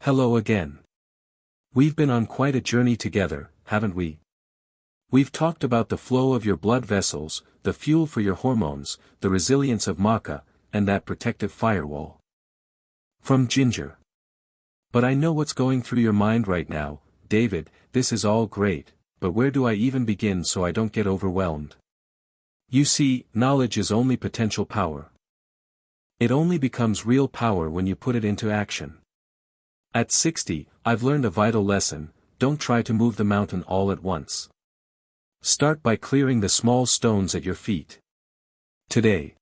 Hello again. We've been on quite a journey together, haven't we? We've talked about the flow of your blood vessels, the fuel for your hormones, the resilience of Maca, and that protective firewall from ginger. But I know what's going through your mind right now, David. This is all great, but where do I even begin so I don't get overwhelmed? You see, knowledge is only potential power. It only becomes real power when you put it into action. At 60, I've learned a vital lesson: don't try to move the mountain all at once. Start by clearing the small stones at your feet. Today,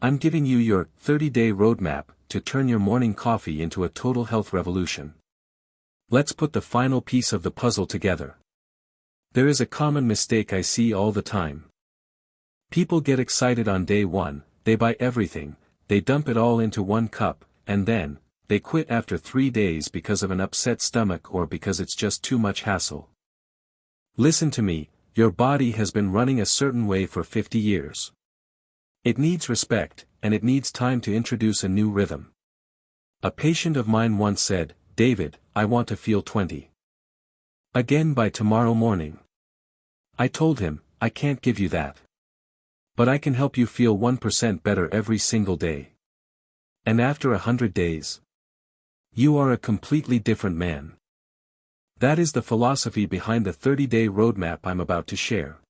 I'm giving you your 30-day roadmap to turn your morning coffee into a total health revolution. Let's put the final piece of the puzzle together. There is a common mistake I see all the time. People get excited on day one, they buy everything, they dump it all into one cup, and then, they quit after 3 days because of an upset stomach or because it's just too much hassle. Listen to me, your body has been running a certain way for 50 years. It needs respect, and it needs time to introduce a new rhythm. A patient of mine once said, "David, I want to feel 20 again by tomorrow morning." I told him, "I can't give you that. But I can help you feel 1% better every single day. And after 100 days, you are a completely different man." That is the philosophy behind the 30-day roadmap I'm about to share.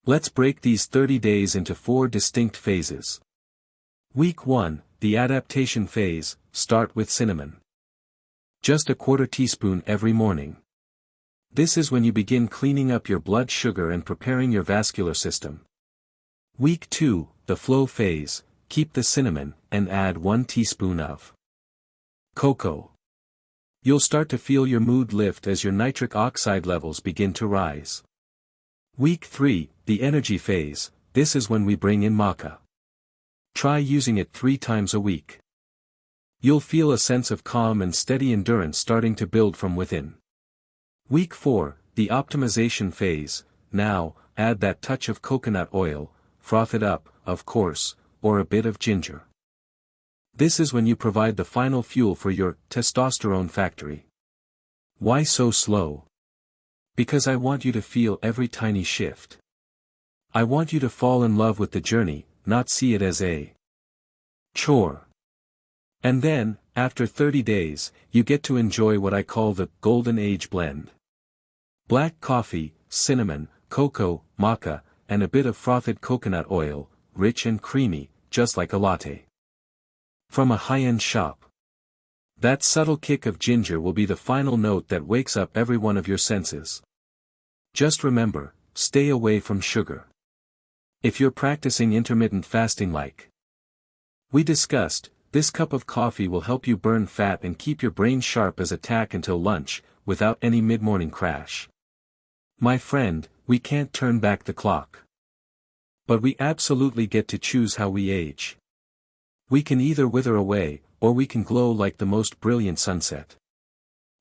Let's break these 30 days into 4 distinct phases. Week 1, the adaptation phase. Start with cinnamon. Just a 1/4 teaspoon every morning. This is when you begin cleaning up your blood sugar and preparing your vascular system. Week 2, the flow phase. Keep the cinnamon, and add 1 teaspoon of cocoa. You'll start to feel your mood lift as your nitric oxide levels begin to rise. Week 3, the energy phase. This is when we bring in Maca. Try using it 3 times a week. You'll feel a sense of calm and steady endurance starting to build from within. Week 4, the optimization phase. Now, add that touch of coconut oil, froth it up, of course, or a bit of ginger. This is when you provide the final fuel for your testosterone factory. Why so slow? Because I want you to feel every tiny shift. I want you to fall in love with the journey, not see it as a chore. And then, after 30 days, you get to enjoy what I call the golden age blend. Black coffee, cinnamon, cocoa, maca, and a bit of frothed coconut oil, rich and creamy, just like a latte from a high-end shop. That subtle kick of ginger will be the final note that wakes up every one of your senses. Just remember, stay away from sugar. If you're practicing intermittent fasting like we discussed, this cup of coffee will help you burn fat and keep your brain sharp as a tack until lunch, without any mid-morning crash. My friend, we can't turn back the clock. But we absolutely get to choose how we age. We can either wither away, or we can glow like the most brilliant sunset.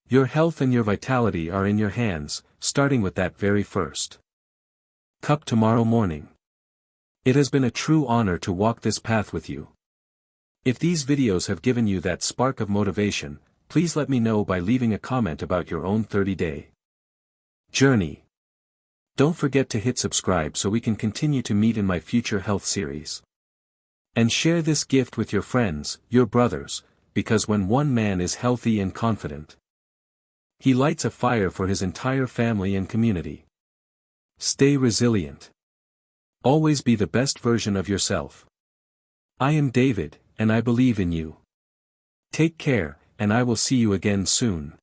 Your health and your vitality are in your hands, starting with that very first cup tomorrow morning. It has been a true honor to walk this path with you. If these videos have given you that spark of motivation, please let me know by leaving a comment about your own 30-day journey. Don't forget to hit subscribe so we can continue to meet in my future health series. And share this gift with your friends, your brothers, because when one man is healthy and confident, he lights a fire for his entire family and community. Stay resilient. Always be the best version of yourself. I am David, and I believe in you. Take care, and I will see you again soon.